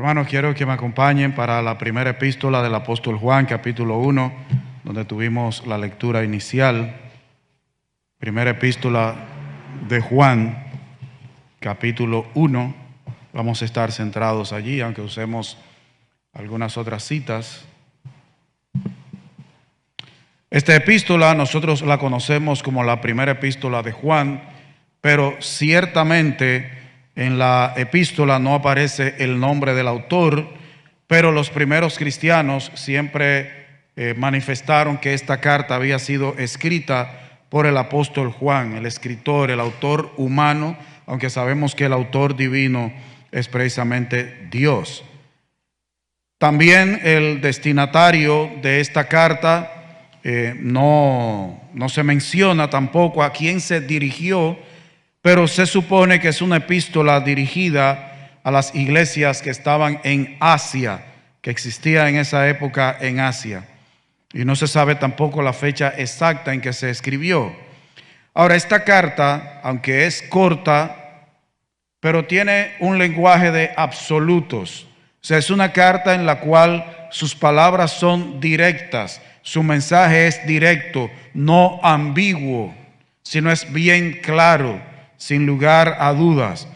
Hermanos, quiero que me acompañen para la primera epístola del apóstol Juan, capítulo 1, donde tuvimos la lectura inicial. Primera epístola de Juan, capítulo 1. Vamos a estar centrados allí, aunque usemos algunas otras citas. Esta epístola nosotros la conocemos como la primera epístola de Juan, pero ciertamente en la epístola no aparece el nombre del autor, pero los primeros cristianos siempre manifestaron que esta carta había sido escrita por el apóstol Juan, el escritor, el autor humano, aunque sabemos que el autor divino es precisamente Dios. También el destinatario de esta carta no se menciona tampoco a quién se dirigió, pero se supone que es una epístola dirigida a las iglesias que estaban en Asia, que existía en esa época en Asia. Y no se sabe tampoco la fecha exacta en que se escribió. Ahora, esta carta, aunque es corta, pero tiene un lenguaje de absolutos. O sea, es una carta en la cual sus palabras son directas, su mensaje es directo, no ambiguo, sino es bien claro, sin lugar a dudas.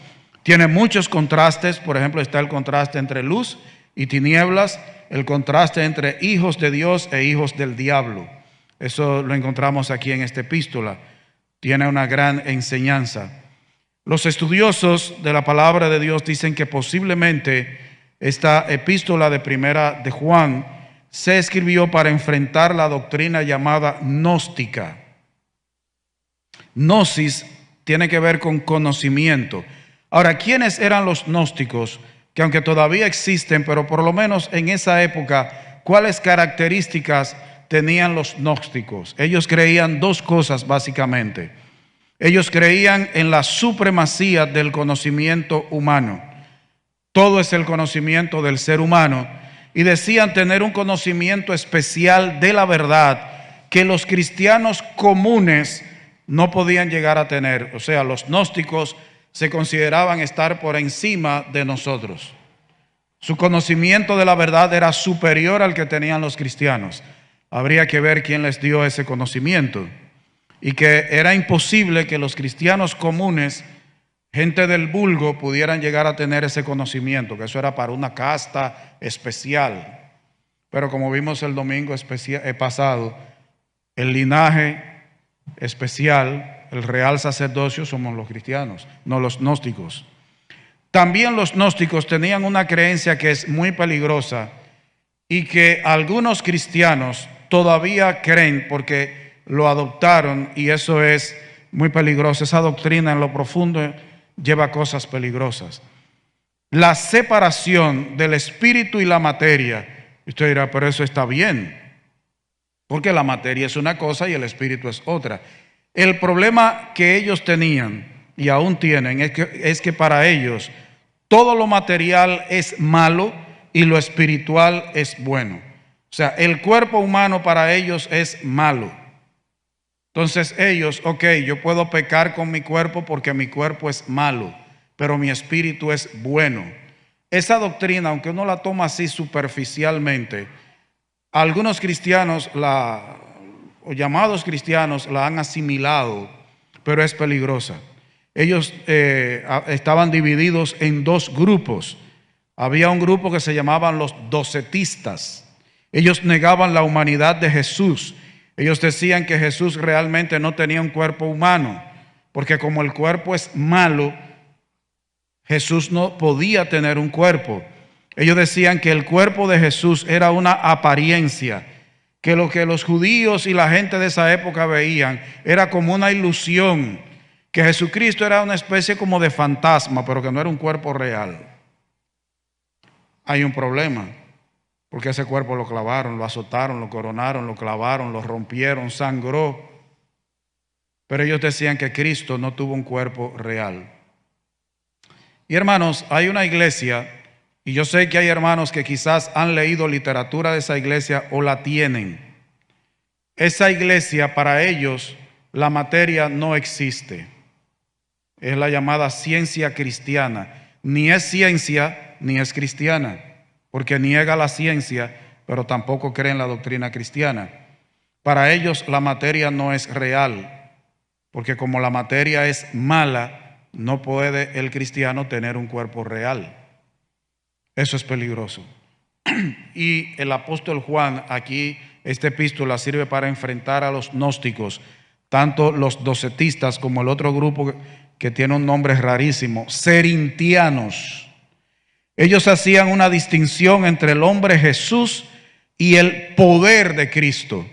Tiene muchos contrastes, por ejemplo, está el contraste entre luz y tinieblas, el contraste entre hijos de Dios e hijos del diablo. Eso lo encontramos aquí en esta epístola. Tiene una gran enseñanza. Los estudiosos de la palabra de Dios dicen que posiblemente esta epístola de primera de Juan se escribió para enfrentar la doctrina llamada gnóstica. Gnosis tiene que ver con conocimiento. Ahora, ¿quiénes eran los gnósticos? Que aunque todavía existen, pero por lo menos en esa época, ¿cuáles características tenían los gnósticos? Ellos creían dos cosas básicamente. Ellos creían en la supremacía del conocimiento humano. Todo es el conocimiento del ser humano. Y decían tener un conocimiento especial de la verdad que los cristianos comunes no podían llegar a tener. O sea, los gnósticos se consideraban estar por encima de nosotros. Su conocimiento de la verdad era superior al que tenían los cristianos. Habría que ver quién les dio ese conocimiento. Y que era imposible que los cristianos comunes, gente del vulgo, pudieran llegar a tener ese conocimiento, que eso era para una casta especial. Pero como vimos el domingo pasado, el linaje especial, el real sacerdocio, somos los cristianos, no los gnósticos. También los gnósticos tenían una creencia que es muy peligrosa y que algunos cristianos todavía creen porque lo adoptaron, y eso es muy peligroso. Esa doctrina en lo profundo lleva cosas peligrosas. La separación del espíritu y la materia. Usted dirá, pero eso está bien, porque la materia es una cosa y el espíritu es otra. El problema que ellos tenían y aún tienen es que para ellos todo lo material es malo y lo espiritual es bueno. O sea, el cuerpo humano para ellos es malo. Entonces ellos, yo puedo pecar con mi cuerpo porque mi cuerpo es malo, pero mi espíritu es bueno. Esa doctrina, aunque uno la toma así superficialmente, algunos cristianos, o llamados cristianos, la han asimilado, pero es peligrosa. Ellos estaban divididos en dos grupos. Había un grupo que se llamaban los docetistas. Ellos negaban la humanidad de Jesús. Ellos decían que Jesús realmente no tenía un cuerpo humano, porque como el cuerpo es malo, Jesús no podía tener un cuerpo. Ellos decían que el cuerpo de Jesús era una apariencia, que lo que los judíos y la gente de esa época veían era como una ilusión, que Jesucristo era una especie como de fantasma, pero que no era un cuerpo real. Hay un problema, porque ese cuerpo lo clavaron, lo azotaron, lo coronaron, lo clavaron, lo rompieron, sangró. Pero ellos decían que Cristo no tuvo un cuerpo real. Y hermanos, hay una iglesia, y yo sé que hay hermanos que quizás han leído literatura de esa iglesia o la tienen. Esa iglesia, para ellos, la materia no existe. Es la llamada ciencia cristiana. Ni es ciencia, ni es cristiana, porque niega la ciencia, pero tampoco cree en la doctrina cristiana. Para ellos la materia no es real, porque como la materia es mala, no puede el cristiano tener un cuerpo real. Eso es peligroso. Y el apóstol Juan aquí, esta epístola sirve para enfrentar a los gnósticos, tanto los docetistas como el otro grupo que tiene un nombre rarísimo, cerintianos. Ellos hacían una distinción entre el hombre Jesús y el poder de Cristo.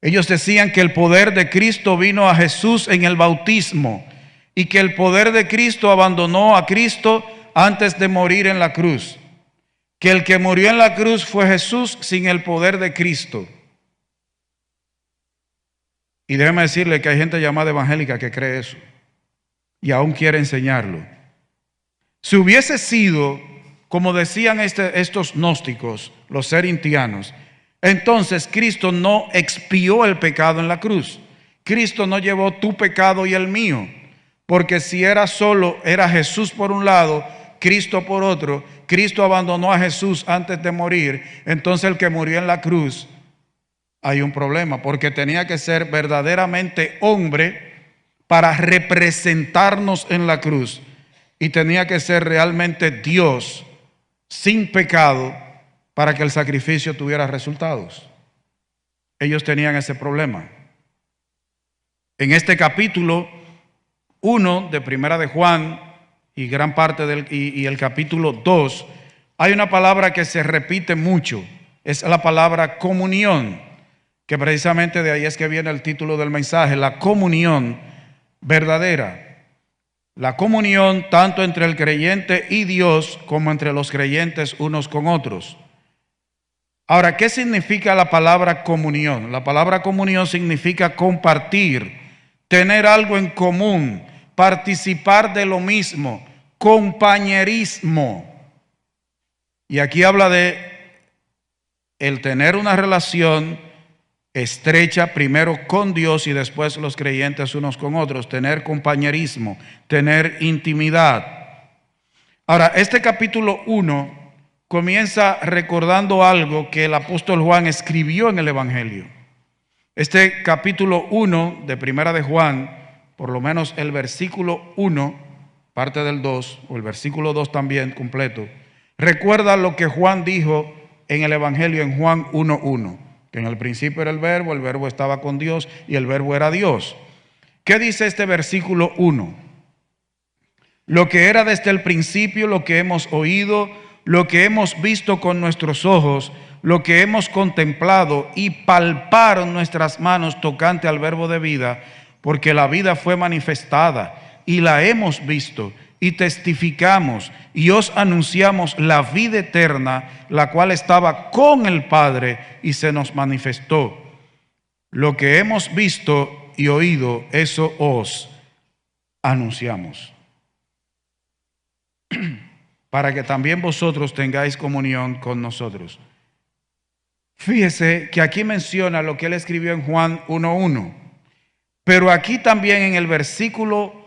Ellos decían que el poder de Cristo vino a Jesús en el bautismo y que el poder de Cristo abandonó a Cristo antes de morir en la cruz. Que el que murió en la cruz fue Jesús sin el poder de Cristo. Y déjeme decirle que hay gente llamada evangélica que cree eso y aún quiere enseñarlo. Si hubiese sido, como decían estos gnósticos, los cerintianos, entonces Cristo no expió el pecado en la cruz. Cristo no llevó tu pecado y el mío, porque si era Jesús por un lado, Cristo por otro, Cristo abandonó a Jesús antes de morir, entonces el que murió en la cruz, hay un problema, porque tenía que ser verdaderamente hombre para representarnos en la cruz, y tenía que ser realmente Dios sin pecado para que el sacrificio tuviera resultados. Ellos tenían ese problema. En este capítulo 1 de Primera de Juan y gran parte y el capítulo 2, hay una palabra que se repite mucho, es la palabra comunión, que precisamente de ahí es que viene el título del mensaje, la comunión verdadera. La comunión tanto entre el creyente y Dios como entre los creyentes unos con otros. Ahora, ¿qué significa la palabra comunión? La palabra comunión significa compartir, tener algo en común, participar de lo mismo, compañerismo. Y aquí habla de el tener una relación estrecha primero con Dios y después los creyentes unos con otros, tener compañerismo, tener intimidad. Ahora, este capítulo 1 comienza recordando algo que el apóstol Juan escribió en el Evangelio. Este capítulo 1 de Primera de Juan, por lo menos el versículo 1, parte del 2, o el versículo 2 también completo, recuerda lo que Juan dijo en el Evangelio en Juan 1:1, que en el principio era el verbo estaba con Dios y el verbo era Dios. ¿Qué dice este versículo 1? Lo que era desde el principio, lo que hemos oído, lo que hemos visto con nuestros ojos, lo que hemos contemplado y palparon nuestras manos tocante al verbo de vida, porque la vida fue manifestada y la hemos visto y testificamos y os anunciamos la vida eterna, la cual estaba con el Padre y se nos manifestó. Lo que hemos visto y oído, eso os anunciamos, para que también vosotros tengáis comunión con nosotros. Fíjese que aquí menciona lo que él escribió en Juan 1:1, pero aquí también en el versículo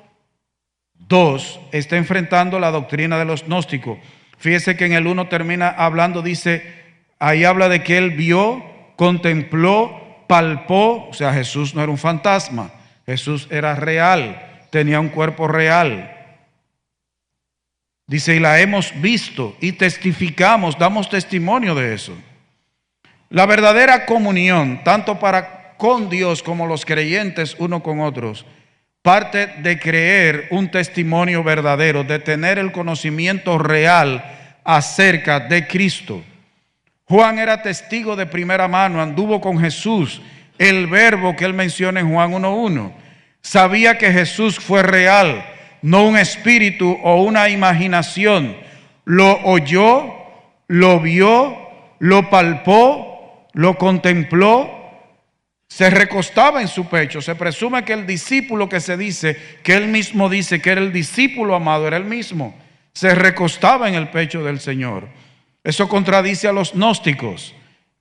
2 está enfrentando la doctrina de los gnósticos. Fíjese que en el 1 termina hablando, dice, ahí habla de que él vio, contempló, palpó, o sea, Jesús no era un fantasma, Jesús era real, tenía un cuerpo real. Dice, y la hemos visto y testificamos, damos testimonio de eso. La verdadera comunión, tanto para con Dios como los creyentes uno con otros, parte de creer un testimonio verdadero, de tener el conocimiento real acerca de Cristo. Juan era testigo de primera mano, anduvo con Jesús, el verbo que él menciona en Juan 1:1. Sabía que Jesús fue real, no un espíritu o una imaginación. Lo oyó, lo vio, lo palpó, lo contempló. Se recostaba en su pecho. Se presume que el discípulo que se dice, que él mismo dice que era el discípulo amado, era él mismo. Se recostaba en el pecho del Señor. Eso contradice a los gnósticos,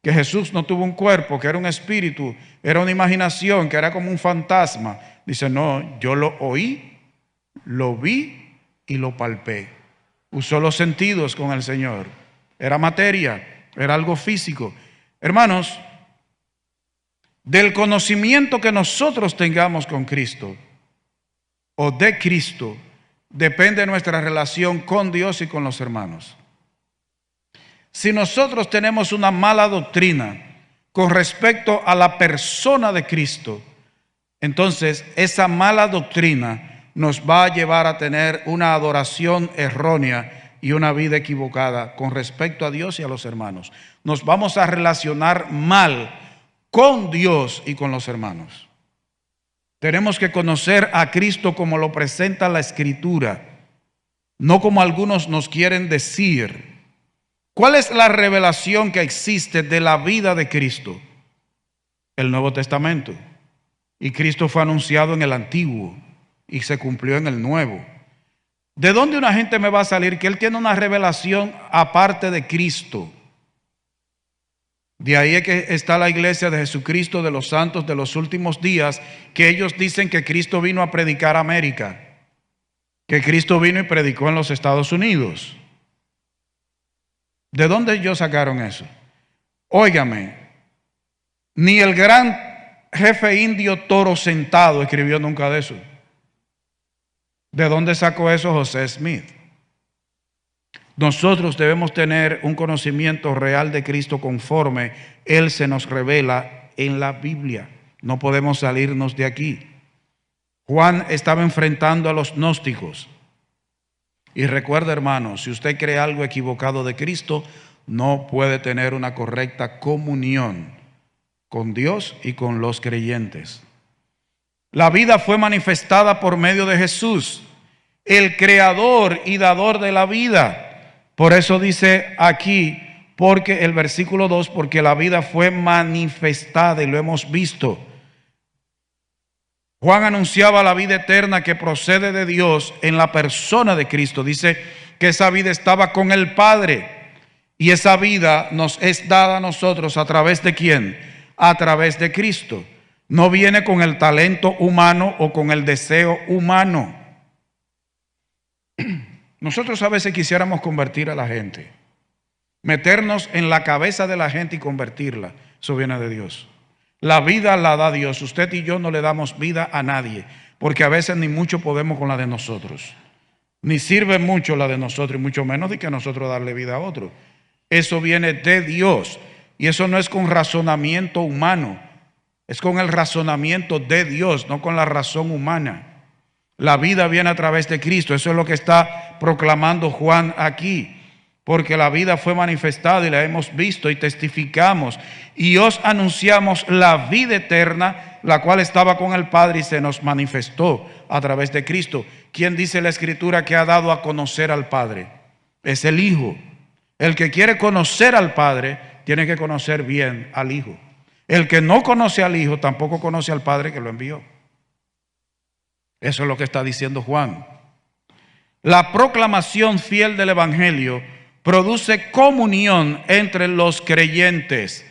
que Jesús no tuvo un cuerpo, que era un espíritu, era una imaginación, que era como un fantasma. Dice, no, yo lo oí, lo vi y lo palpé. usó los sentidos con el Señor. Era materia, era algo físico. Hermanos, del conocimiento que nosotros tengamos con Cristo o de Cristo, depende nuestra relación con Dios y con los hermanos. Si nosotros tenemos una mala doctrina con respecto a la persona de Cristo, entonces esa mala doctrina nos va a llevar a tener una adoración errónea y una vida equivocada con respecto a Dios y a los hermanos. Nos vamos a relacionar mal con Dios y con los hermanos. Tenemos que conocer a Cristo como lo presenta la Escritura, no como algunos nos quieren decir. ¿Cuál es la revelación que existe de la vida de Cristo? El Nuevo Testamento. Y Cristo fue anunciado en el Antiguo y se cumplió en el Nuevo. ¿De dónde una gente me va a salir que él tiene una revelación aparte de Cristo? De ahí es que está la iglesia de Jesucristo de los santos de los últimos días, que ellos dicen que Cristo vino a predicar a América, que Cristo vino y predicó en los Estados Unidos. ¿De dónde ellos sacaron eso? Óigame, ni el gran jefe indio Toro Sentado escribió nunca de eso. ¿De dónde sacó eso José Smith? Nosotros debemos tener un conocimiento real de Cristo conforme Él se nos revela en la Biblia. No podemos salirnos de aquí. Juan estaba enfrentando a los gnósticos. Y recuerda, hermano, si usted cree algo equivocado de Cristo, no puede tener una correcta comunión con Dios y con los creyentes. La vida fue manifestada por medio de Jesús, el creador y dador de la vida. Por eso dice aquí, porque el versículo 2, porque la vida fue manifestada y lo hemos visto. Juan anunciaba la vida eterna que procede de Dios en la persona de Cristo. Dice que esa vida estaba con el Padre y esa vida nos es dada a nosotros a través de ¿quién? A través de Cristo. No viene con el talento humano o con el deseo humano. Nosotros a veces quisiéramos convertir a la gente, meternos en la cabeza de la gente y convertirla. Eso viene de Dios. La vida la da Dios. Usted y yo no le damos vida a nadie, porque a veces ni mucho podemos con la de nosotros. Ni sirve mucho la de nosotros, y mucho menos de que nosotros darle vida a otro. Eso viene de Dios. Y eso no es con razonamiento humano, es con el razonamiento de Dios, no con la razón humana. La vida viene a través de Cristo. Eso es lo que está proclamando Juan aquí. Porque la vida fue manifestada y la hemos visto y testificamos. Y os anunciamos la vida eterna, la cual estaba con el Padre y se nos manifestó a través de Cristo. ¿Quién dice la Escritura que ha dado a conocer al Padre? Es el Hijo. El que quiere conocer al Padre tiene que conocer bien al Hijo. El que no conoce al Hijo tampoco conoce al Padre que lo envió. Eso es lo que está diciendo Juan. La proclamación fiel del Evangelio produce comunión entre los creyentes.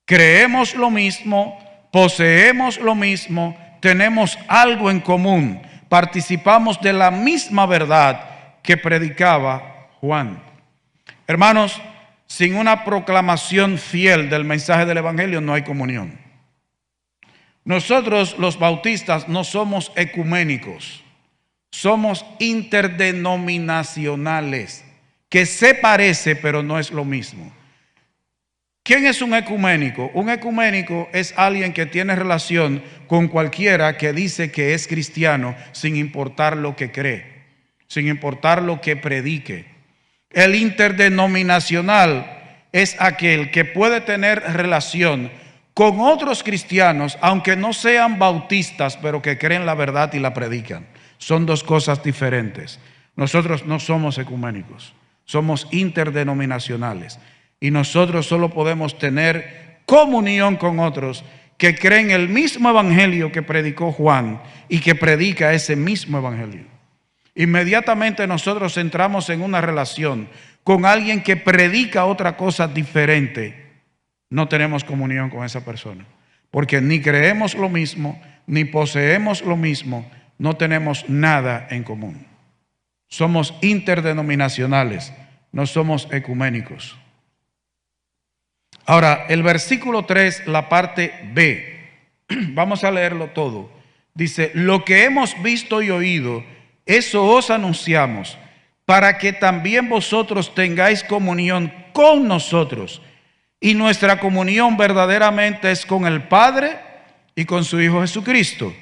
Creemos lo mismo, poseemos lo mismo, tenemos algo en común, participamos de la misma verdad que predicaba Juan. Hermanos, sin una proclamación fiel del mensaje del Evangelio no hay comunión. Nosotros los bautistas no somos ecuménicos, somos interdenominacionales, que se parece pero no es lo mismo. ¿Quién es un ecuménico? Un ecuménico es alguien que tiene relación con cualquiera que dice que es cristiano sin importar lo que cree, sin importar lo que predique. El interdenominacional es aquel que puede tener relación con otros cristianos, aunque no sean bautistas, pero que creen la verdad y la predican. Son dos cosas diferentes. Nosotros no somos ecuménicos, somos interdenominacionales. Y nosotros solo podemos tener comunión con otros que creen el mismo evangelio que predicó Juan y que predica ese mismo evangelio. Inmediatamente nosotros entramos en una relación con alguien que predica otra cosa diferente. No tenemos comunión con esa persona, porque ni creemos lo mismo, ni poseemos lo mismo, no tenemos nada en común. Somos interdenominacionales, no somos ecuménicos. Ahora, el versículo 3, la parte B, vamos a leerlo todo. Dice, lo que hemos visto y oído, eso os anunciamos, para que también vosotros tengáis comunión con nosotros. Y nuestra comunión verdaderamente es con el Padre y con su Hijo Jesucristo.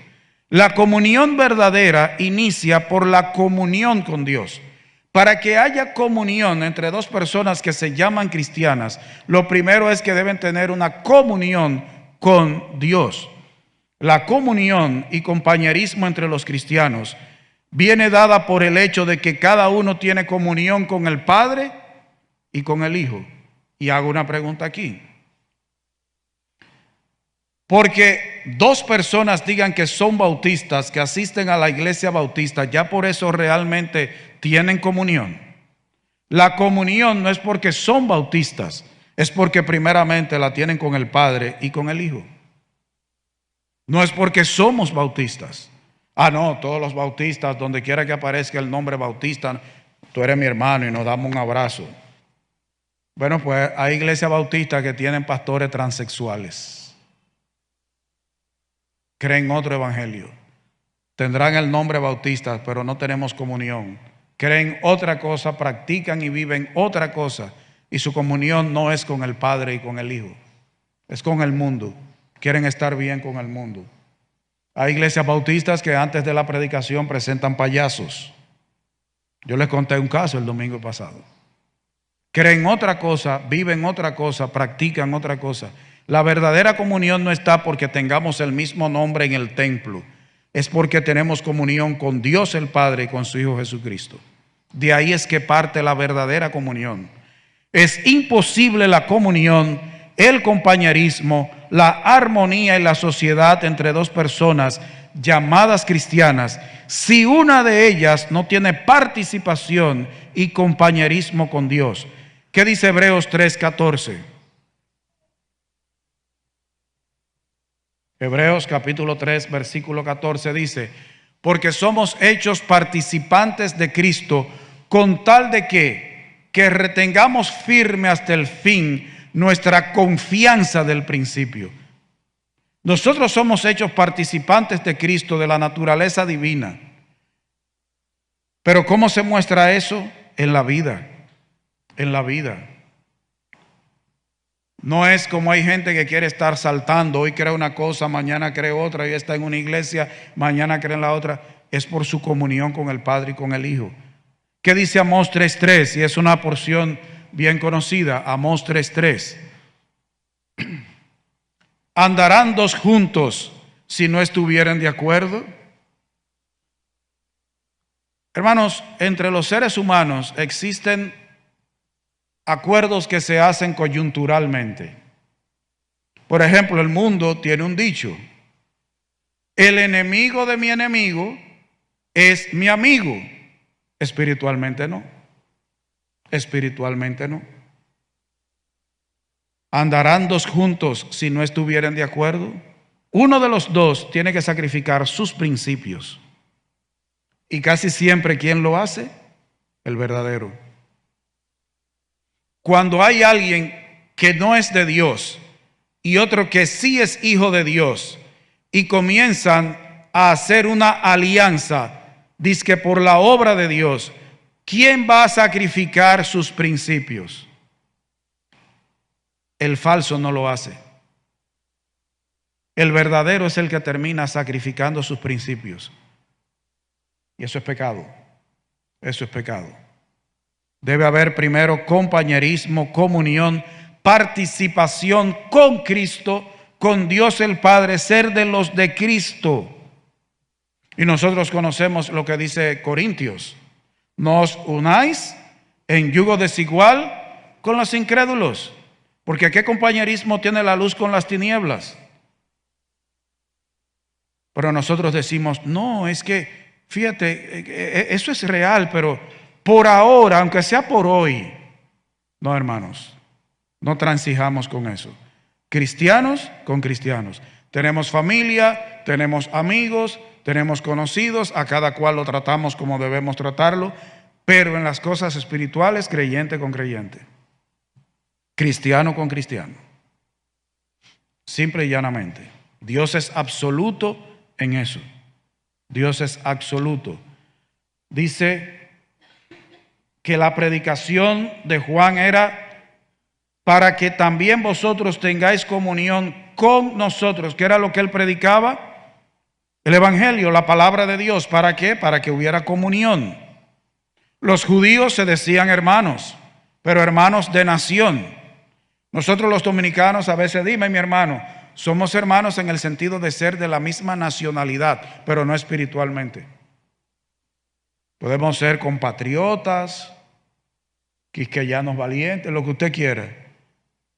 La comunión verdadera inicia por la comunión con Dios. Para que haya comunión entre dos personas que se llaman cristianas, lo primero es que deben tener una comunión con Dios. La comunión y compañerismo entre los cristianos viene dada por el hecho de que cada uno tiene comunión con el Padre y con el Hijo. Y hago una pregunta aquí. Porque dos personas digan que son bautistas, que asisten a la iglesia bautista, ya por eso realmente tienen comunión. La comunión no es porque son bautistas, es porque primeramente la tienen con el Padre y con el Hijo. No es porque somos bautistas. Ah, no, todos los bautistas, donde quiera que aparezca el nombre bautista, tú eres mi hermano y nos damos un abrazo. Bueno, pues hay iglesias bautistas que tienen pastores transexuales. Creen otro evangelio. Tendrán el nombre bautista, pero no tenemos comunión. Creen otra cosa, practican y viven otra cosa. Y su comunión no es con el Padre y con el Hijo. Es con el mundo. Quieren estar bien con el mundo. Hay iglesias bautistas que antes de la predicación presentan payasos. Yo les conté un caso el domingo pasado. Creen otra cosa, viven otra cosa, practican otra cosa. La verdadera comunión no está porque tengamos el mismo nombre en el templo. Es porque tenemos comunión con Dios el Padre y con su Hijo Jesucristo. De ahí es que parte la verdadera comunión. Es imposible la comunión, el compañerismo, la armonía y la sociedad entre dos personas llamadas cristianas si una de ellas no tiene participación y compañerismo con Dios. ¿Qué dice Hebreos 3:14? Hebreos capítulo 3, versículo 14 dice, porque somos hechos participantes de Cristo con tal de que retengamos firme hasta el fin nuestra confianza del principio. Nosotros somos hechos participantes de Cristo, de la naturaleza divina. Pero ¿cómo se muestra eso? En la vida, en la vida. No es como hay gente que quiere estar saltando, hoy cree una cosa, mañana cree otra, hoy está en una iglesia, mañana cree en la otra. Es por su comunión con el Padre y con el Hijo. ¿Qué dice Amós 3:3? Y es una porción bien conocida, Amós 3:3. ¿Andarán dos juntos si no estuvieran de acuerdo? Hermanos, entre los seres humanos existen acuerdos que se hacen coyunturalmente. Por ejemplo, el mundo tiene un dicho: el enemigo de mi enemigo es mi amigo. Espiritualmente no. Espiritualmente no. ¿Andarán dos juntos si no estuvieran de acuerdo? Uno de los dos tiene que sacrificar sus principios. Y casi siempre, ¿quién lo hace? El verdadero. Cuando hay alguien que no es de Dios y otro que sí es hijo de Dios y comienzan a hacer una alianza, dizque por la obra de Dios, ¿quién va a sacrificar sus principios? El falso no lo hace. El verdadero es el que termina sacrificando sus principios. Y eso es pecado. Eso es pecado. Debe haber primero compañerismo, comunión, participación con Cristo, con Dios el Padre, ser de los de Cristo. Y nosotros conocemos lo que dice Corintios: no os unáis en yugo desigual con los incrédulos. Porque ¿qué compañerismo tiene la luz con las tinieblas? Pero nosotros decimos, no, es que, fíjate, eso es real, pero por ahora, aunque sea por hoy. No, hermanos, no transijamos con eso. Cristianos con cristianos. Tenemos familia, tenemos amigos, tenemos conocidos, a cada cual lo tratamos como debemos tratarlo, pero en las cosas espirituales, creyente con creyente, cristiano con cristiano. Simple y llanamente. Dios es absoluto en eso. Dios es absoluto. Dice que la predicación de Juan era para que también vosotros tengáis comunión con nosotros, que era lo que él predicaba, el evangelio, la palabra de Dios. ¿Para qué? Para que hubiera comunión. Los judíos se decían hermanos, pero hermanos de nación. Nosotros los dominicanos a veces, dime mi hermano, somos hermanos en el sentido de ser de la misma nacionalidad, pero no espiritualmente. Podemos ser compatriotas, quisqueyanos valientes, lo que usted quiera.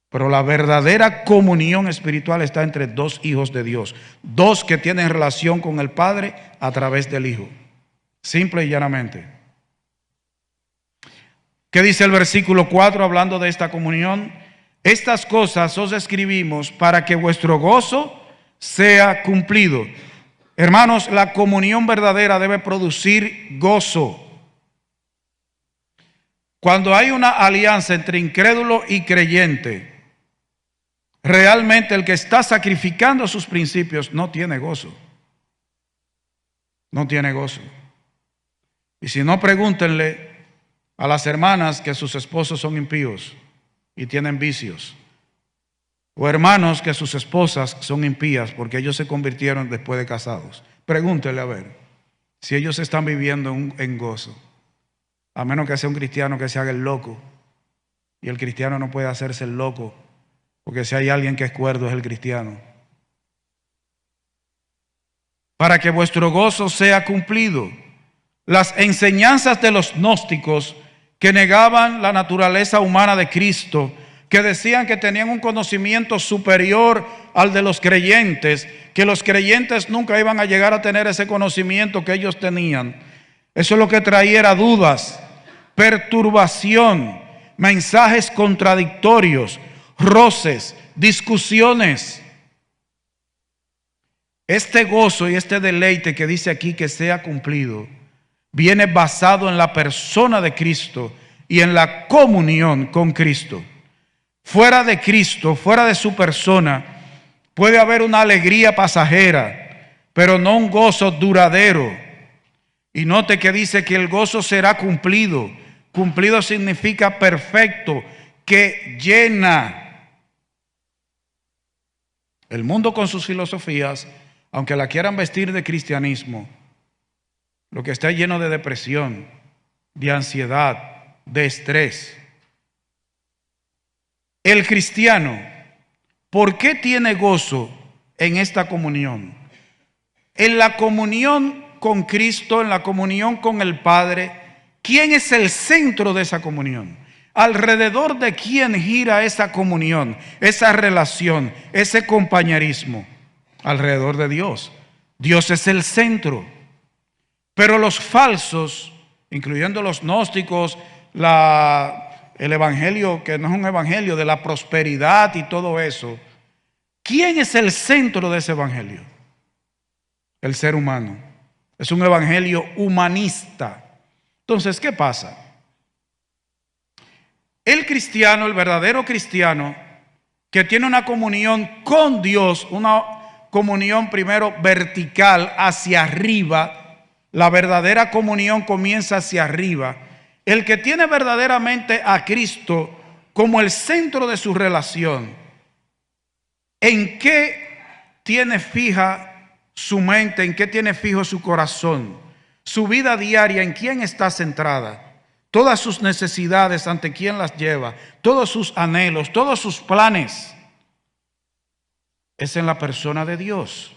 Pero la verdadera comunión espiritual está entre dos hijos de Dios. Dos que tienen relación con el Padre a través del Hijo. Simple y llanamente. ¿Qué dice el versículo 4 hablando de esta comunión? Estas cosas os escribimos para que vuestro gozo sea cumplido. Hermanos, la comunión verdadera debe producir gozo. Cuando hay una alianza entre incrédulo y creyente, realmente el que está sacrificando sus principios no tiene gozo. No tiene gozo. Y si no, pregúntenle a las hermanas que sus esposos son impíos y tienen vicios. O hermanos que sus esposas son impías porque ellos se convirtieron después de casados. Pregúntenle a ver si ellos están viviendo en gozo. A menos que sea un cristiano que se haga el loco. Y el cristiano no puede hacerse el loco. Porque si hay alguien que es cuerdo es el cristiano. Para que vuestro gozo sea cumplido. Las enseñanzas de los gnósticos que negaban la naturaleza humana de Cristo, que decían que tenían un conocimiento superior al de los creyentes, que los creyentes nunca iban a llegar a tener ese conocimiento que ellos tenían. Eso es lo que traía era dudas, perturbación, mensajes contradictorios, roces, discusiones. Este gozo y este deleite que dice aquí que sea cumplido, viene basado en la persona de Cristo y en la comunión con Cristo. Fuera de Cristo, fuera de su persona, puede haber una alegría pasajera, pero no un gozo duradero. Y note que dice que el gozo será cumplido. Cumplido significa perfecto, que llena. El mundo con sus filosofías, aunque la quieran vestir de cristianismo, lo que está lleno de depresión, de ansiedad, de estrés. El cristiano, ¿por qué tiene gozo en esta comunión? En la comunión con Cristo, en la comunión con el Padre, ¿quién es el centro de esa comunión? ¿Alrededor de quién gira esa comunión, esa relación, ese compañerismo? Alrededor de Dios. Dios es el centro. Pero los falsos, incluyendo los gnósticos, el evangelio, que no es un evangelio de la prosperidad y todo eso, ¿quién es el centro de ese evangelio? El ser humano. Es un evangelio humanista. Entonces, ¿qué pasa? El cristiano, el verdadero cristiano, que tiene una comunión con Dios, una comunión primero vertical hacia arriba, la verdadera comunión comienza hacia arriba. El que tiene verdaderamente a Cristo como el centro de su relación, ¿en qué tiene fija su mente? ¿En qué tiene fijo su corazón? Su vida diaria, ¿en quién está centrada? Todas sus necesidades, ¿ante quién las lleva? Todos sus anhelos, todos sus planes, es en la persona de Dios.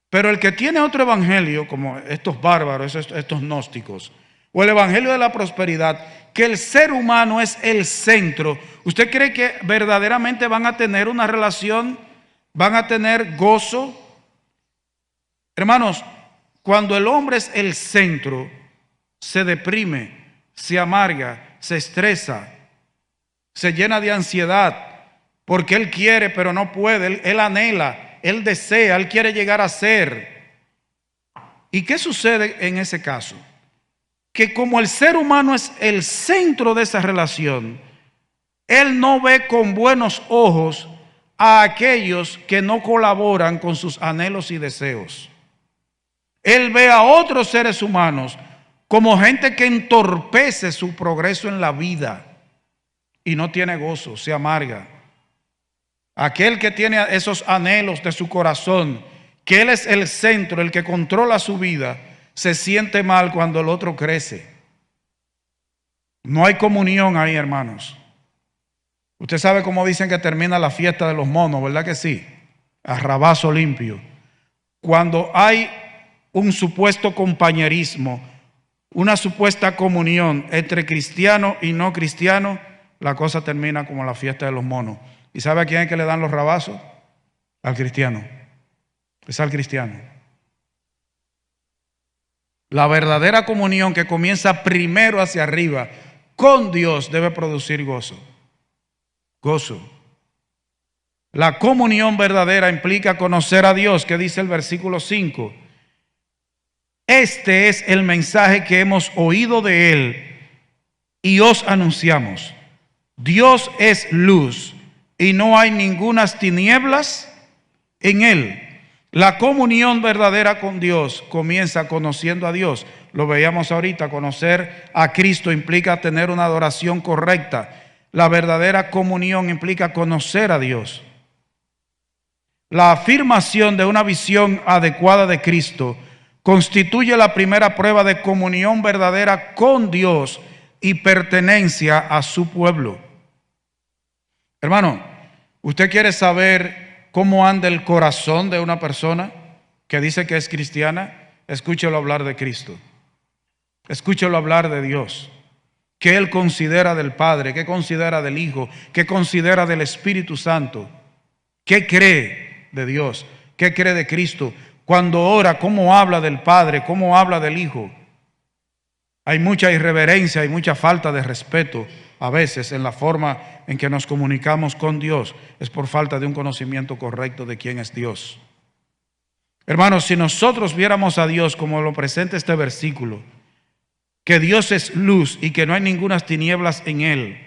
Pero el que tiene otro evangelio, como estos bárbaros, estos gnósticos, o el evangelio de la prosperidad, que el ser humano es el centro, ¿usted cree que verdaderamente van a tener una relación, van a tener gozo? Hermanos, cuando el hombre es el centro, se deprime, se amarga, se estresa, se llena de ansiedad, porque él quiere pero no puede, él anhela, él desea, él quiere llegar a ser. ¿Y qué sucede en ese caso? que como el ser humano es el centro de esa relación, Él no ve con buenos ojos a aquellos que no colaboran con sus anhelos y deseos. Él ve a otros seres humanos como gente que entorpece su progreso en la vida y no tiene gozo, se amarga. Aquel que tiene esos anhelos de su corazón, que Él es el centro, el que controla su vida, se siente mal cuando el otro crece. No hay comunión ahí, hermanos. Usted sabe cómo dicen que termina la fiesta de los monos, ¿verdad que sí? A rabazo limpio. Cuando hay un supuesto compañerismo, una supuesta comunión entre cristiano y no cristiano, la cosa termina como la fiesta de los monos. ¿Y sabe a quién es que le dan los rabazos? Al cristiano. Es al cristiano. La verdadera comunión que comienza primero hacia arriba con Dios debe producir gozo. Gozo. La comunión verdadera implica conocer a Dios, que dice el versículo 5. Este es el mensaje que hemos oído de Él y os anunciamos. Dios es luz y no hay ningunas tinieblas en Él. La comunión verdadera con Dios comienza conociendo a Dios. Lo veíamos ahorita, conocer a Cristo implica tener una adoración correcta. La verdadera comunión implica conocer a Dios. La afirmación de una visión adecuada de Cristo constituye la primera prueba de comunión verdadera con Dios y pertenencia a su pueblo. Hermano, ¿usted quiere saber cómo anda el corazón de una persona que dice que es cristiana? Escúchelo hablar de Cristo. Escúchelo hablar de Dios. ¿Qué Él considera del Padre? ¿Qué considera del Hijo? ¿Qué considera del Espíritu Santo? ¿Qué cree de Dios? ¿Qué cree de Cristo? Cuando ora, ¿cómo habla del Padre? ¿Cómo habla del Hijo? Hay mucha irreverencia, hay mucha falta de respeto a veces en la forma en que nos comunicamos con Dios. Es por falta de un conocimiento correcto de quién es Dios. Hermanos, si nosotros viéramos a Dios como lo presenta este versículo, que Dios es luz y que no hay ninguna tinieblas en Él,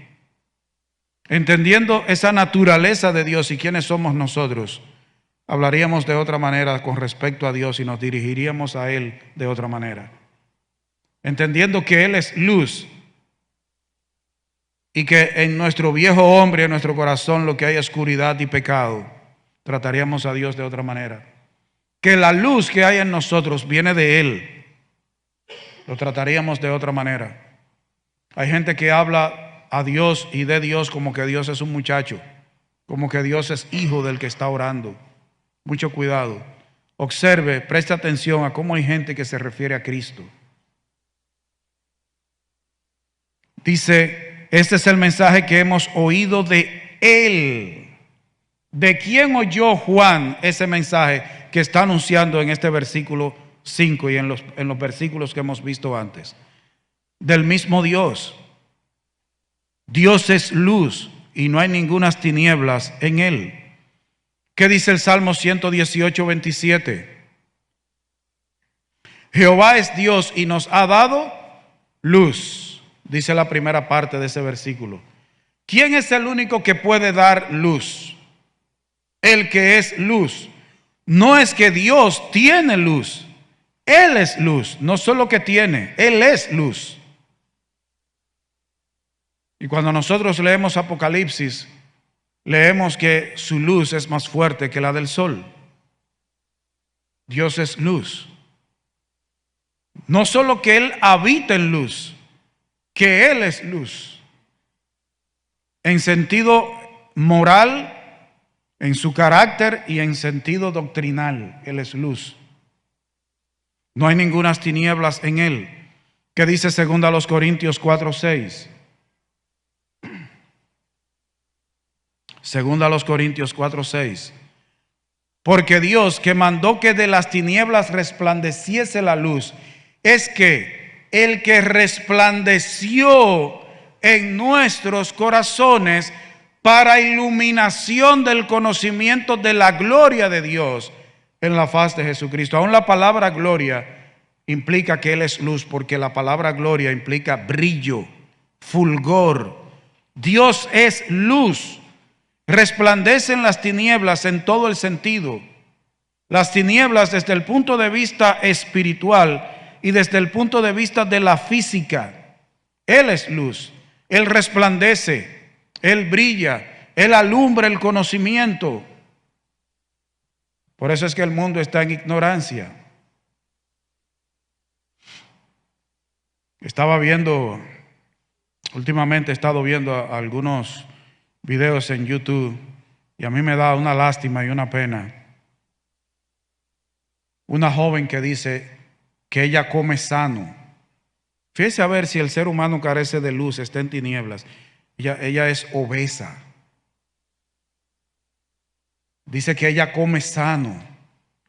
entendiendo esa naturaleza de Dios y quiénes somos nosotros, hablaríamos de otra manera con respecto a Dios y nos dirigiríamos a Él de otra manera. Entendiendo que Él es luz y que en nuestro viejo hombre, en nuestro corazón, lo que hay es oscuridad y pecado, trataríamos a Dios de otra manera. Que la luz que hay en nosotros viene de Él, lo trataríamos de otra manera. Hay gente que habla a Dios y de Dios como que Dios es un muchacho, como que Dios es hijo del que está orando. Mucho cuidado. Observe, preste atención a cómo hay gente que se refiere a Cristo. Dice, este es el mensaje que hemos oído de Él. ¿De quién oyó Juan ese mensaje que está anunciando en este versículo 5 y en los versículos que hemos visto antes? Del mismo Dios. Dios es luz y no hay ningunas tinieblas en Él. ¿Qué dice el Salmo 118, 27? Jehová es Dios y nos ha dado luz, dice la primera parte de ese versículo. ¿Quién es el único que puede dar luz? El que es luz. No es que Dios tiene luz, Él es luz, no solo que tiene, Él es luz. Y cuando nosotros leemos Apocalipsis, leemos que su luz es más fuerte que la del sol. Dios es luz. No solo que Él habita en luz, que Él es luz. En sentido moral, en su carácter y en sentido doctrinal, Él es luz. No hay ningunas tinieblas en Él. ¿Qué dice 2 Corintios 4:6? 2 Corintios 4:6. Porque Dios, que mandó que de las tinieblas resplandeciese la luz, es que el que resplandeció en nuestros corazones para iluminación del conocimiento de la gloria de Dios en la faz de Jesucristo. Aún la palabra gloria implica que Él es luz, porque la palabra gloria implica brillo, fulgor. Dios es luz, resplandece en las tinieblas en todo el sentido. Las tinieblas desde el punto de vista espiritual y desde el punto de vista de la física. Él es luz, Él resplandece, Él brilla, Él alumbra el conocimiento. Por eso es que el mundo está en ignorancia. Últimamente he estado viendo algunos videos en YouTube y a mí me da una lástima y una pena. Una joven que dice que ella come sano. Fíjese a ver si el ser humano carece de luz, está en tinieblas. Ella es obesa. Dice que ella come sano,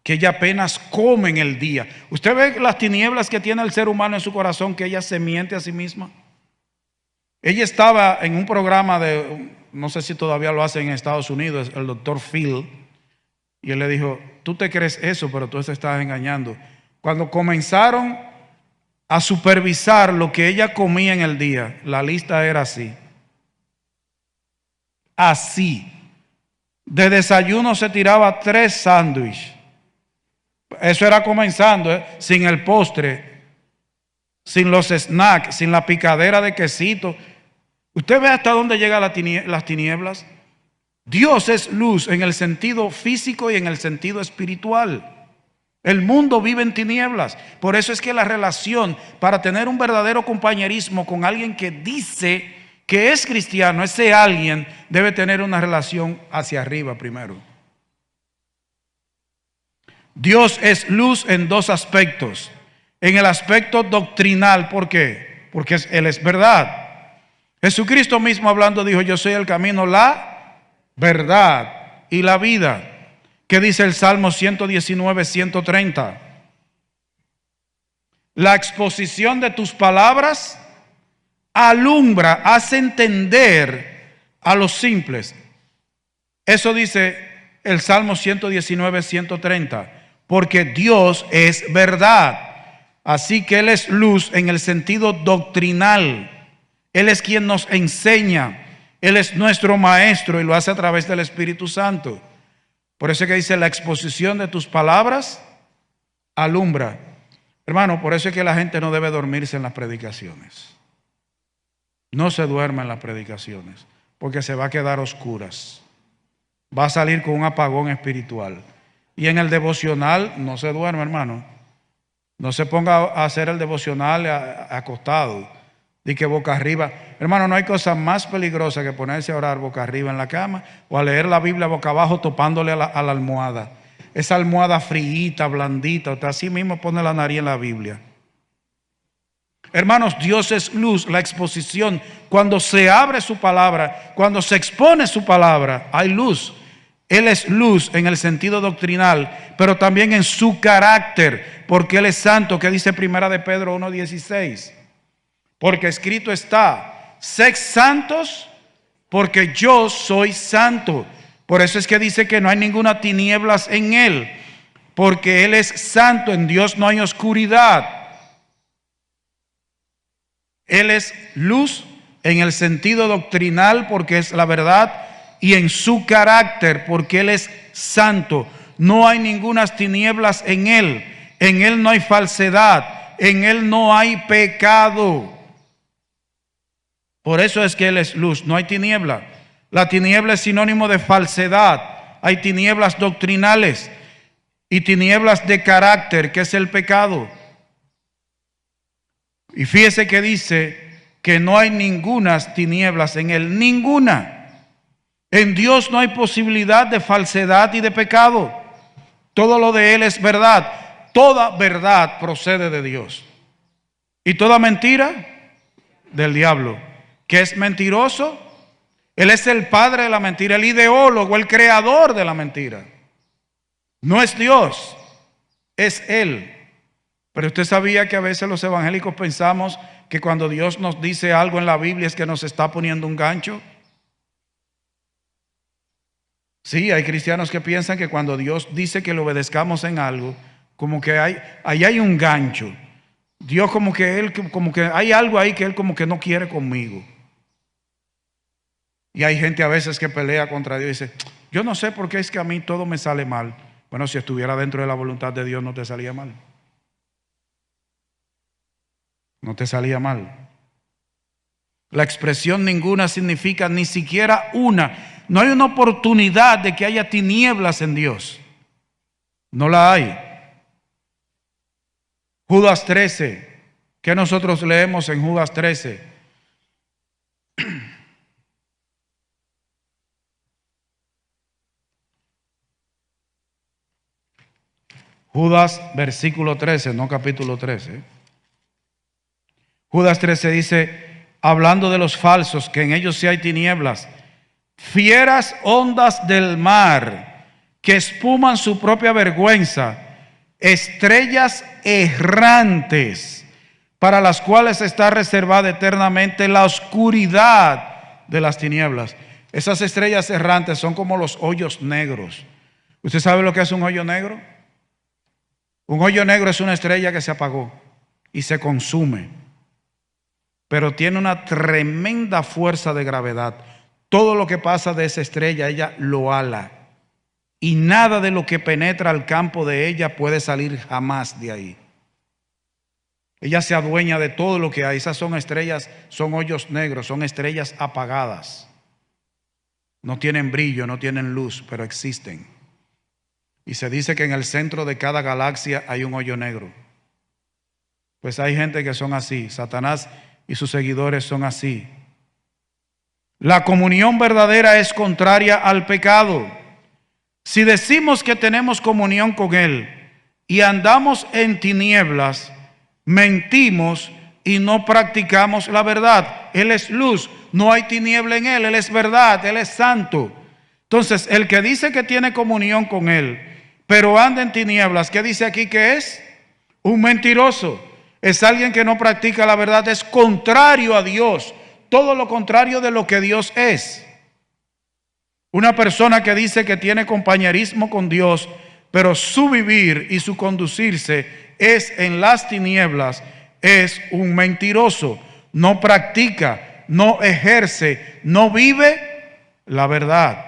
que ella apenas come en el día. ¿Usted ve las tinieblas que tiene el ser humano en su corazón, que ella se miente a sí misma? Ella estaba en un programa no sé si todavía lo hacen en Estados Unidos, el doctor Phil, y él le dijo, tú te crees eso, pero tú te estás engañando. Cuando comenzaron a supervisar lo que ella comía en el día, la lista era así. Así. De desayuno se tiraba 3 sándwiches. Eso era comenzando, sin el postre, sin los snacks, sin la picadera de quesito. ¿Usted ve hasta dónde llegan las tinieblas? Dios es luz en el sentido físico y en el sentido espiritual. El mundo vive en tinieblas. Por eso es que la relación, para tener un verdadero compañerismo con alguien que dice que es cristiano, ese alguien debe tener una relación hacia arriba primero. Dios es luz en 2 aspectos. En el aspecto doctrinal, ¿por qué? Porque Él es verdad. Jesucristo mismo hablando dijo, yo soy el camino, la verdad y la vida. ¿Qué dice el Salmo 119, 130? La exposición de tus palabras alumbra, hace entender a los simples. Eso dice el Salmo 119, 130. Porque Dios es verdad. Así que Él es luz en el sentido doctrinal. Él es quien nos enseña. Él es nuestro maestro y lo hace a través del Espíritu Santo. Por eso es que dice, la exposición de tus palabras alumbra. Hermano, por eso es que la gente no debe dormirse en las predicaciones. No se duerma en las predicaciones, porque se va a quedar a oscuras. Va a salir con un apagón espiritual. Y en el devocional no se duerma, hermano. No se ponga a hacer el devocional acostado, de que boca arriba. Hermano, no hay cosa más peligrosa que ponerse a orar boca arriba en la cama o a leer la Biblia boca abajo topándole a la almohada. Esa almohada fríita, blandita, usted así mismo pone la nariz en la Biblia. Hermanos, Dios es luz, la exposición. Cuando se abre su palabra, cuando se expone su palabra, hay luz. Él es luz en el sentido doctrinal, pero también en su carácter, porque Él es santo, que dice Primera de Pedro 1:16. Porque escrito está, sed santos, porque yo soy santo. Por eso es que dice que no hay ninguna tinieblas en Él, porque Él es santo, en Dios no hay oscuridad. Él es luz en el sentido doctrinal, porque es la verdad, y en su carácter, porque Él es santo. No hay ninguna tinieblas en Él no hay falsedad, en Él no hay pecado. Por eso es que Él es luz, no hay tiniebla. La tiniebla es sinónimo de falsedad. Hay tinieblas doctrinales y tinieblas de carácter, que es el pecado. Y fíjese que dice que no hay ningunas tinieblas en Él, ninguna. En Dios no hay posibilidad de falsedad y de pecado. Todo lo de Él es verdad. Toda verdad procede de Dios. Y toda mentira del diablo. ¿Que es mentiroso? Él es el padre de la mentira, el ideólogo, el creador de la mentira. No es Dios, es Él. Pero usted sabía que a veces los evangélicos pensamos que cuando Dios nos dice algo en la Biblia es que nos está poniendo un gancho. Sí, hay cristianos que piensan que cuando Dios dice que le obedezcamos en algo, como que ahí hay un gancho. Dios como que hay algo ahí que Él como que no quiere conmigo. Y hay gente a veces que pelea contra Dios y dice, yo no sé por qué es que a mí todo me sale mal. Bueno, si estuviera dentro de la voluntad de Dios no te salía mal. No te salía mal. La expresión ninguna significa ni siquiera una. No hay una oportunidad de que haya tinieblas en Dios. No la hay. Judas 13. ¿Qué nosotros leemos en Judas 13? Judas versículo 13, no capítulo 13. Judas 13 dice, hablando de los falsos, que en ellos sí hay tinieblas, fieras ondas del mar, que espuman su propia vergüenza, estrellas errantes, para las cuales está reservada eternamente la oscuridad de las tinieblas. Esas estrellas errantes son como los hoyos negros. ¿Usted sabe lo que es un hoyo negro? Un hoyo negro es una estrella que se apagó y se consume, pero tiene una tremenda fuerza de gravedad. Todo lo que pasa de esa estrella, ella lo ala, y nada de lo que penetra al campo de ella puede salir jamás de ahí. Ella se adueña de todo lo que hay. Esas son estrellas, son hoyos negros, son estrellas apagadas. No tienen brillo, no tienen luz, pero existen. Y se dice que en el centro de cada galaxia hay un hoyo negro. Pues hay gente que son así. Satanás y sus seguidores son así. La comunión verdadera es contraria al pecado. Si decimos que tenemos comunión con Él y andamos en tinieblas, mentimos y no practicamos la verdad. Él es luz, no hay tiniebla en Él, Él es verdad, Él es santo. Entonces, el que dice que tiene comunión con Él, pero anda en tinieblas, ¿qué dice aquí que es? Un mentiroso. Es alguien que no practica la verdad, es contrario a Dios, todo lo contrario de lo que Dios es. Una persona que dice que tiene compañerismo con Dios, pero su vivir y su conducirse es en las tinieblas, es un mentiroso. No practica, no ejerce, no vive la verdad.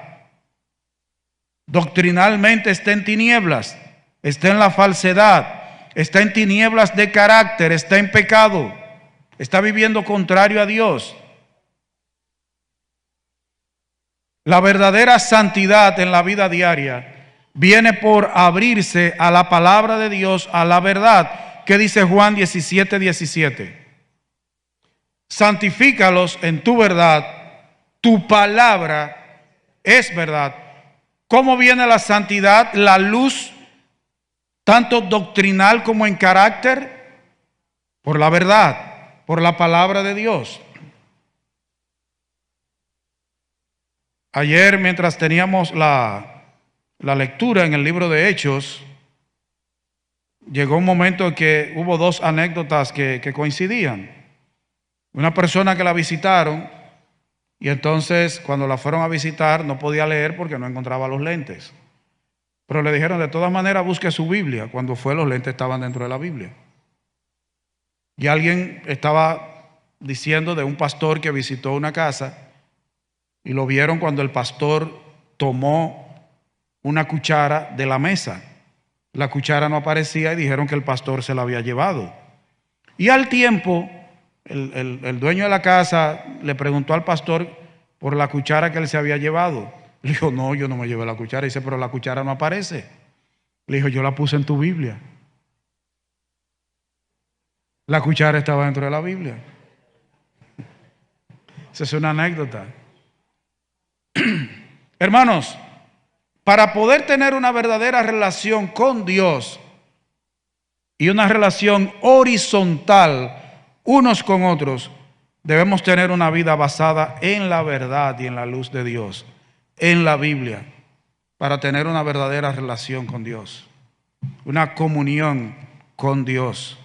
Doctrinalmente está en tinieblas, está en la falsedad, está en tinieblas de carácter, está en pecado, está viviendo contrario a Dios. La verdadera santidad en la vida diaria viene por abrirse a la palabra de Dios, a la verdad. ¿Qué dice Juan 17:17? Santifícalos en tu verdad, tu palabra es verdad. ¿Cómo viene la santidad? La luz, tanto doctrinal como en carácter, por la verdad, por la palabra de Dios. Ayer, mientras teníamos la lectura en el libro de Hechos, llegó un momento en que hubo dos anécdotas que coincidían. Una persona que la visitaron, y entonces cuando la fueron a visitar no podía leer porque no encontraba los lentes. Pero le dijeron, de todas maneras busque su Biblia. Cuando fue, los lentes estaban dentro de la Biblia. Y alguien estaba diciendo de un pastor que visitó una casa y lo vieron cuando el pastor tomó una cuchara de la mesa. La cuchara no aparecía y dijeron que el pastor se la había llevado. Y al tiempo, el dueño de la casa le preguntó al pastor por la cuchara que él se había llevado. Le dijo, no, yo no me llevé la cuchara. Dice, pero la cuchara no aparece. Le dijo, yo la puse en tu Biblia. La cuchara estaba dentro de la Biblia. Esa es una anécdota. Hermanos, para poder tener una verdadera relación con Dios y una relación horizontal unos con otros, debemos tener una vida basada en la verdad y en la luz de Dios, en la Biblia, para tener una verdadera relación con Dios, una comunión con Dios.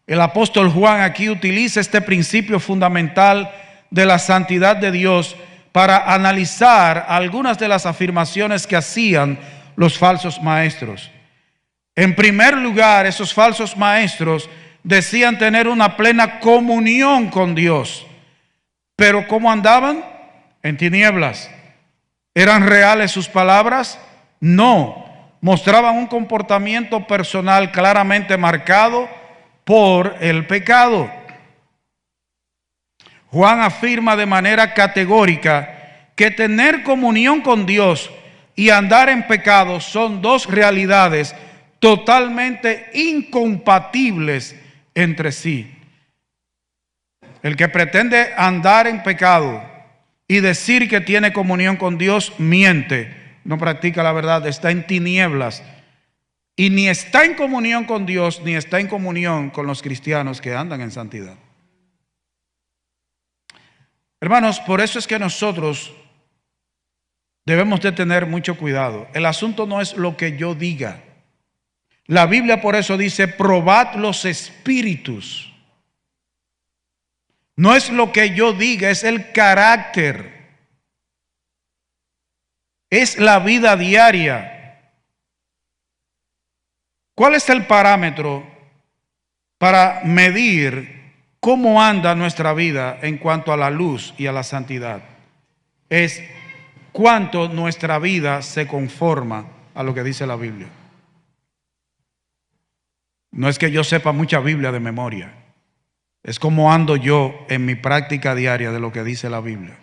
El apóstol Juan aquí utiliza este principio fundamental de la santidad de Dios para analizar algunas de las afirmaciones que hacían los falsos maestros. En primer lugar, esos falsos maestros decían tener una plena comunión con Dios. Pero ¿cómo andaban? En tinieblas. ¿Eran reales sus palabras? No. Mostraban un comportamiento personal claramente marcado por el pecado. Juan afirma de manera categórica que tener comunión con Dios y andar en pecado son dos realidades totalmente incompatibles entre sí. El que pretende andar en pecado y decir que tiene comunión con Dios miente, no practica la verdad, está en tinieblas y ni está en comunión con Dios ni está en comunión con los cristianos que andan en santidad. Hermanos, por eso es que nosotros debemos de tener mucho cuidado. El asunto no es lo que yo diga. La Biblia por eso dice, probad los espíritus. No es lo que yo diga, es el carácter. Es la vida diaria. ¿Cuál es el parámetro para medir cómo anda nuestra vida en cuanto a la luz y a la santidad? Es cuánto nuestra vida se conforma a lo que dice la Biblia. No es que yo sepa mucha Biblia de memoria, es cómo ando yo en mi práctica diaria de lo que dice la Biblia.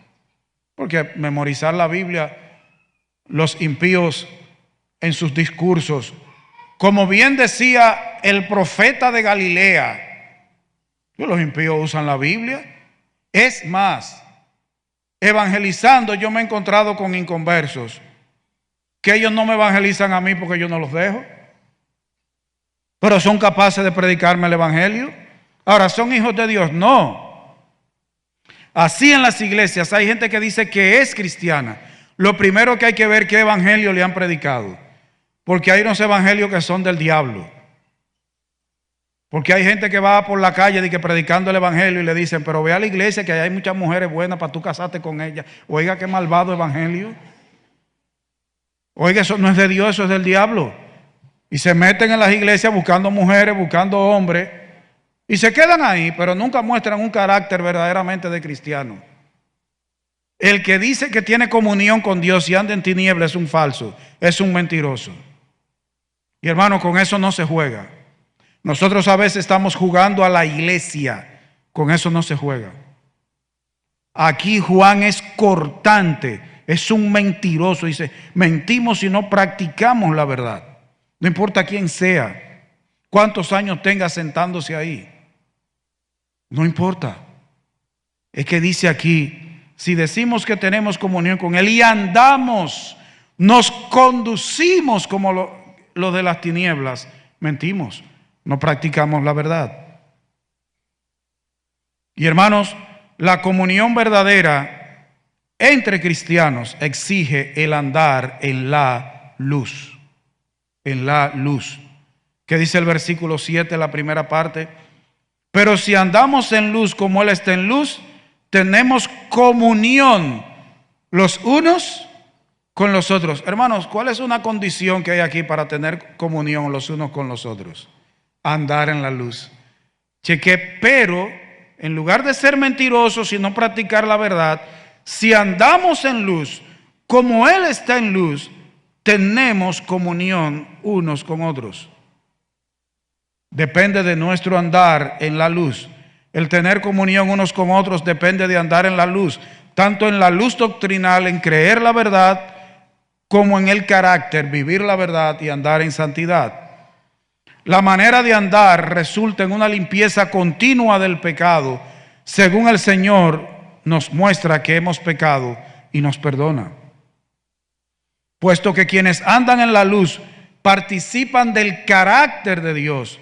Porque memorizar la Biblia, los impíos en sus discursos, como bien decía el profeta de Galilea, los impíos usan la Biblia. Es más, evangelizando yo me he encontrado con inconversos que ellos no me evangelizan a mí porque yo no los dejo, pero son capaces de predicarme el evangelio. Ahora, ¿son hijos de Dios? No. Así en las iglesias hay gente que dice que es cristiana. Lo primero que hay que ver qué evangelio le han predicado, porque hay unos evangelios que son del diablo. Porque hay gente que va por la calle predicando el evangelio y le dicen, pero ve a la iglesia que hay muchas mujeres buenas para tú casarte con ellas. Oiga, qué malvado evangelio. Oiga, eso no es de Dios, eso es del diablo. Y se meten en las iglesias buscando mujeres, buscando hombres, y se quedan ahí, pero nunca muestran un carácter verdaderamente de cristiano. El que dice que tiene comunión con Dios y anda en tinieblas es un falso, es un mentiroso. Y hermano, con eso no se juega. Nosotros a veces estamos jugando a la iglesia, con eso no se juega. Aquí Juan es cortante, es un mentiroso, dice, mentimos si no practicamos la verdad. No importa quién sea, cuántos años tenga sentándose ahí. No importa. Es que dice aquí, si decimos que tenemos comunión con Él y andamos, nos conducimos como lo de las tinieblas, mentimos, no practicamos la verdad. Y hermanos, la comunión verdadera entre cristianos exige el andar en la luz. En la luz. ¿Qué dice el versículo 7, la primera parte? Pero si andamos en luz como Él está en luz, tenemos comunión los unos con los otros. Hermanos, ¿cuál es una condición que hay aquí para tener comunión los unos con los otros? Andar en la luz. Cheque, pero en lugar de ser mentirosos y no practicar la verdad, si andamos en luz como Él está en luz, tenemos comunión unos con otros. Depende de nuestro andar en la luz. El tener comunión unos con otros depende de andar en la luz, tanto en la luz doctrinal, en creer la verdad, como en el carácter, vivir la verdad y andar en santidad. La manera de andar resulta en una limpieza continua del pecado, según el Señor nos muestra que hemos pecado y nos perdona. Puesto que quienes andan en la luz participan del carácter de Dios,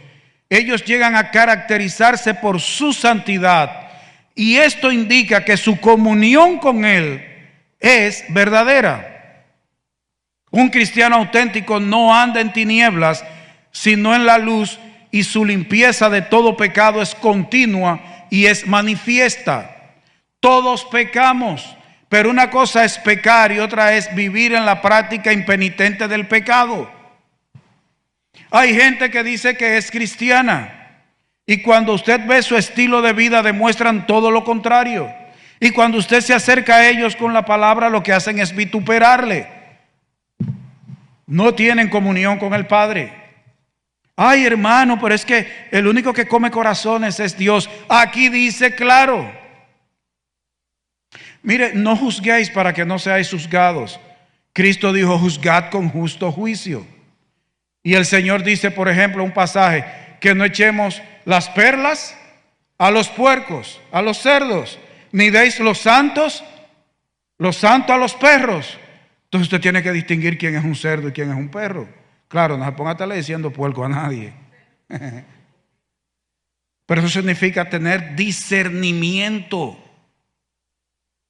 ellos llegan a caracterizarse por su santidad, y esto indica que su comunión con Él es verdadera. Un cristiano auténtico no anda en tinieblas, sino en la luz, y su limpieza de todo pecado es continua y es manifiesta. Todos pecamos, pero una cosa es pecar y otra es vivir en la práctica impenitente del pecado. Hay gente que dice que es cristiana y cuando usted ve su estilo de vida demuestran todo lo contrario. Y cuando usted se acerca a ellos con la palabra, lo que hacen es vituperarle. No tienen comunión con el Padre. Ay, hermano, pero es que el único que come corazones es Dios. Aquí dice claro. Mire, no juzguéis para que no seáis juzgados. Cristo dijo, juzgad con justo juicio. Y el Señor dice, por ejemplo, un pasaje, que no echemos las perlas a los puercos, a los cerdos, ni deis lo santo a los perros. Entonces usted tiene que distinguir quién es un cerdo y quién es un perro. Claro, no se ponga a estarle diciendo puerco a nadie. Pero eso significa tener discernimiento.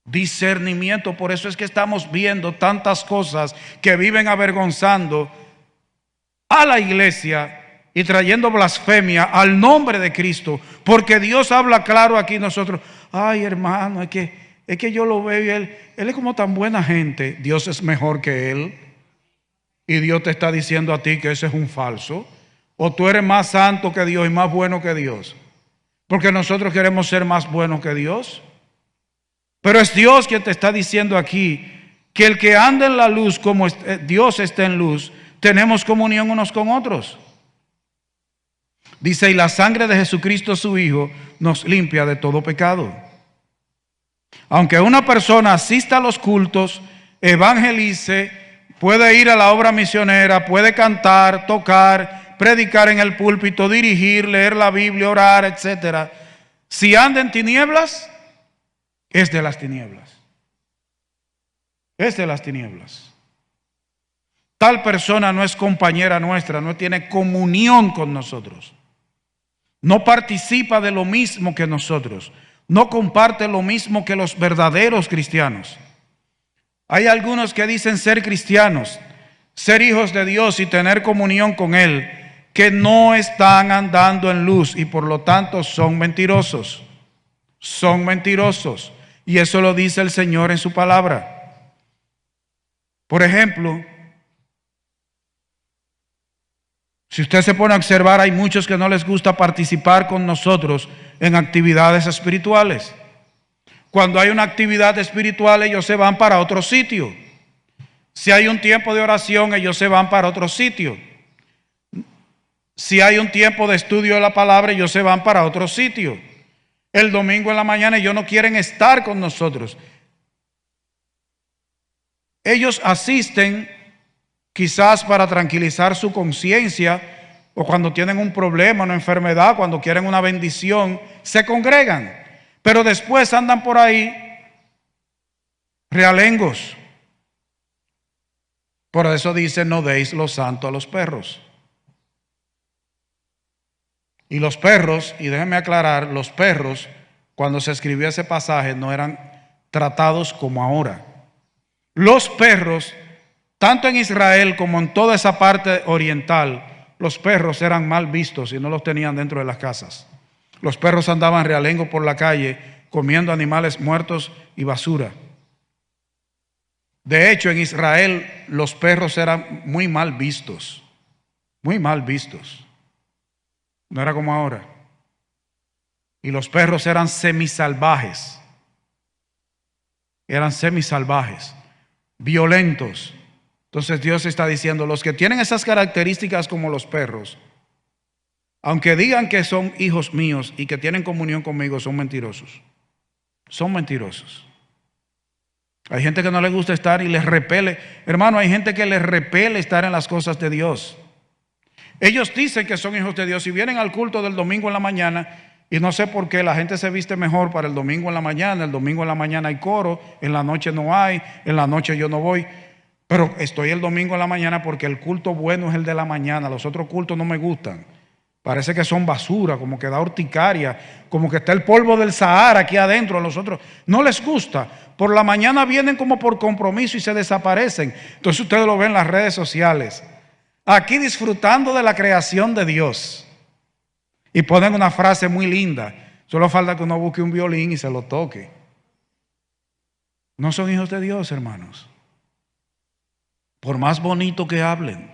Discernimiento. Por eso es que estamos viendo tantas cosas que viven avergonzando a la iglesia y trayendo blasfemia al nombre de Cristo, porque Dios habla claro aquí. Nosotros, ay hermano, es que yo lo veo y él es como tan buena gente. Dios es mejor que él y Dios te está diciendo a ti que ese es un falso, o tú eres más santo que Dios y más bueno que Dios, porque nosotros queremos ser más buenos que Dios. Pero es Dios quien te está diciendo aquí que el que anda en la luz como Dios está en luz, tenemos comunión unos con otros. Dice, y la sangre de Jesucristo su Hijo nos limpia de todo pecado. Aunque una persona asista a los cultos, evangelice, puede ir a la obra misionera, puede cantar, tocar, predicar en el púlpito, dirigir, leer la Biblia, orar, etc. Si anda en tinieblas, es de las tinieblas. Es de las tinieblas. Tal persona no es compañera nuestra, no tiene comunión con nosotros. No participa de lo mismo que nosotros. No comparte lo mismo que los verdaderos cristianos. Hay algunos que dicen ser cristianos, ser hijos de Dios y tener comunión con Él, que no están andando en luz y por lo tanto son mentirosos. Son mentirosos. Y eso lo dice el Señor en su palabra. Por ejemplo, si usted se pone a observar, hay muchos que no les gusta participar con nosotros en actividades espirituales. Cuando hay una actividad espiritual, ellos se van para otro sitio. Si hay un tiempo de oración, ellos se van para otro sitio. Si hay un tiempo de estudio de la palabra, ellos se van para otro sitio. El domingo en la mañana ellos no quieren estar con nosotros. Ellos asisten quizás para tranquilizar su conciencia, o cuando tienen un problema, una enfermedad, cuando quieren una bendición, se congregan. Pero después andan por ahí realengos. Por eso dice, no deis lo santo a los perros. Y los perros, y déjenme aclarar, los perros, cuando se escribió ese pasaje, no eran tratados como ahora. Los perros, tanto en Israel como en toda esa parte oriental, los perros eran mal vistos y no los tenían dentro de las casas. Los perros andaban realengo por la calle comiendo animales muertos y basura. De hecho, en Israel los perros eran muy mal vistos. Muy mal vistos. No era como ahora. Y los perros eran semisalvajes. Eran semisalvajes, violentos. Entonces Dios está diciendo, los que tienen esas características como los perros, aunque digan que son hijos míos y que tienen comunión conmigo, son mentirosos. Son mentirosos. Hay gente que no les gusta estar y les repele. Hermano, hay gente que les repele estar en las cosas de Dios. Ellos dicen que son hijos de Dios y vienen al culto del domingo en la mañana, y no sé por qué la gente se viste mejor para el domingo en la mañana. El domingo en la mañana hay coro, en la noche no hay, en la noche yo no voy. Pero estoy el domingo en la mañana porque el culto bueno es el de la mañana. Los otros cultos no me gustan. Parece que son basura, como que da urticaria, como que está el polvo del Sahara aquí adentro. A los otros no les gusta. Por la mañana vienen como por compromiso y se desaparecen. Entonces ustedes lo ven en las redes sociales. Aquí disfrutando de la creación de Dios. Y ponen una frase muy linda. Solo falta que uno busque un violín y se lo toque. No son hijos de Dios, hermanos. Por más bonito que hablen.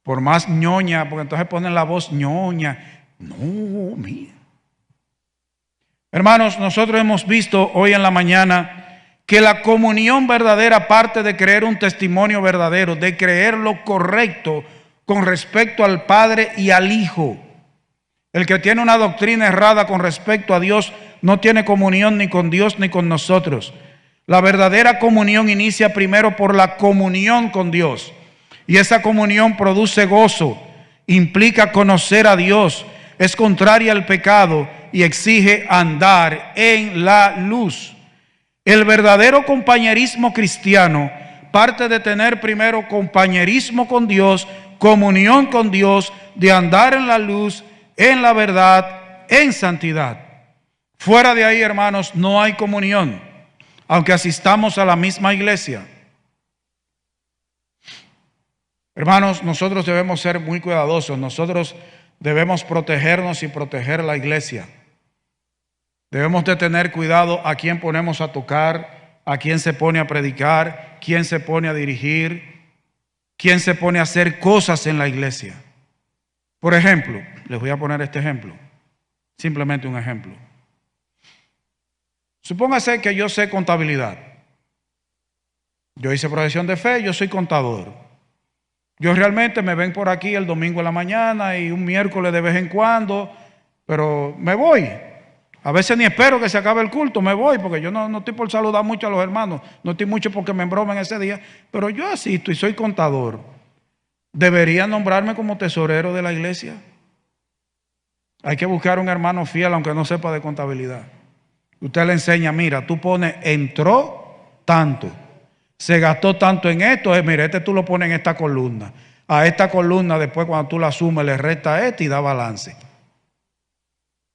por más ñoña, porque entonces ponen la voz ñoña. No, mira. Hermanos, nosotros hemos visto hoy en la mañana que la comunión verdadera parte de creer un testimonio verdadero, de creer lo correcto con respecto al Padre y al Hijo. El que tiene una doctrina errada con respecto a Dios no tiene comunión ni con Dios ni con nosotros. La verdadera comunión inicia primero por la comunión con Dios. Y esa comunión produce gozo, implica conocer a Dios, es contraria al pecado y exige andar en la luz. El verdadero compañerismo cristiano parte de tener primero compañerismo con Dios, comunión con Dios, de andar en la luz, en la verdad, en santidad. Fuera de ahí, hermanos, no hay comunión, aunque asistamos a la misma iglesia. Hermanos, nosotros debemos ser muy cuidadosos. Nosotros debemos protegernos y proteger la iglesia. Debemos de tener cuidado a quién ponemos a tocar, a quién se pone a predicar, quién se pone a dirigir, quién se pone a hacer cosas en la iglesia. Por ejemplo, les voy a poner este ejemplo, simplemente un ejemplo. Supóngase que yo sé contabilidad. Yo hice profesión de fe, yo soy contador. Yo realmente me ven por aquí el domingo en la mañana y un miércoles de vez en cuando, pero me voy. A veces ni espero que se acabe el culto, me voy, porque yo no estoy por saludar mucho a los hermanos, no estoy mucho porque me embromen ese día, pero yo asisto y soy contador. ¿Debería nombrarme como tesorero de la iglesia? Hay que buscar un hermano fiel, aunque no sepa de contabilidad. Usted le enseña, mira, tú pones, entró tanto, se gastó tanto en esto, mira, tú lo pones en esta columna. A esta columna después cuando tú la sumes le resta y da balance.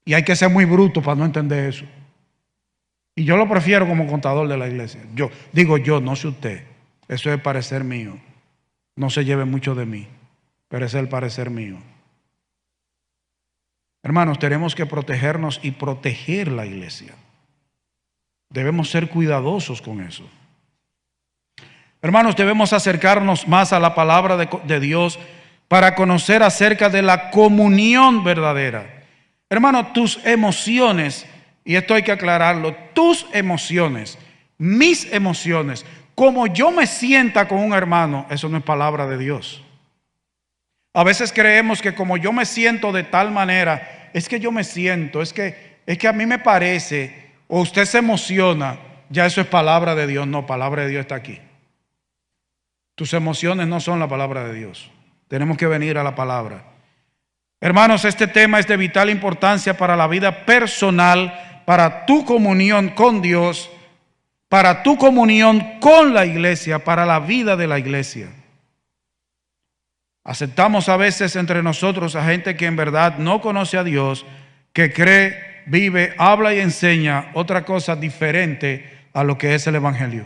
Y hay que ser muy bruto para no entender eso. Y yo lo prefiero como contador de la iglesia. Yo, no sé usted. Eso es el parecer mío. No se lleve mucho de mí, pero ese es el parecer mío. Hermanos, tenemos que protegernos y proteger la iglesia. Debemos ser cuidadosos con eso. Hermanos, debemos acercarnos más a la palabra de Dios para conocer acerca de la comunión verdadera. Hermano, tus emociones, y esto hay que aclararlo, tus emociones, mis emociones, como yo me sienta con un hermano, eso no es palabra de Dios. A veces creemos que como yo me siento de tal manera, es que yo me siento, es que a mí me parece, o usted se emociona, ya eso es palabra de Dios. No, palabra de Dios está aquí. Tus emociones no son la palabra de Dios. Tenemos que venir a la palabra. Hermanos, este tema es de vital importancia para la vida personal, para tu comunión con Dios, para tu comunión con la iglesia, para la vida de la iglesia. Aceptamos a veces entre nosotros a gente que en verdad no conoce a Dios, que cree, vive, habla y enseña otra cosa diferente a lo que es el Evangelio.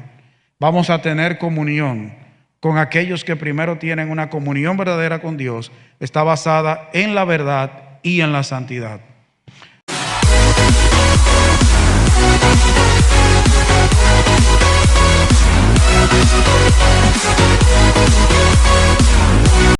Vamos a tener comunión con aquellos que primero tienen una comunión verdadera con Dios, está basada en la verdad y en la santidad.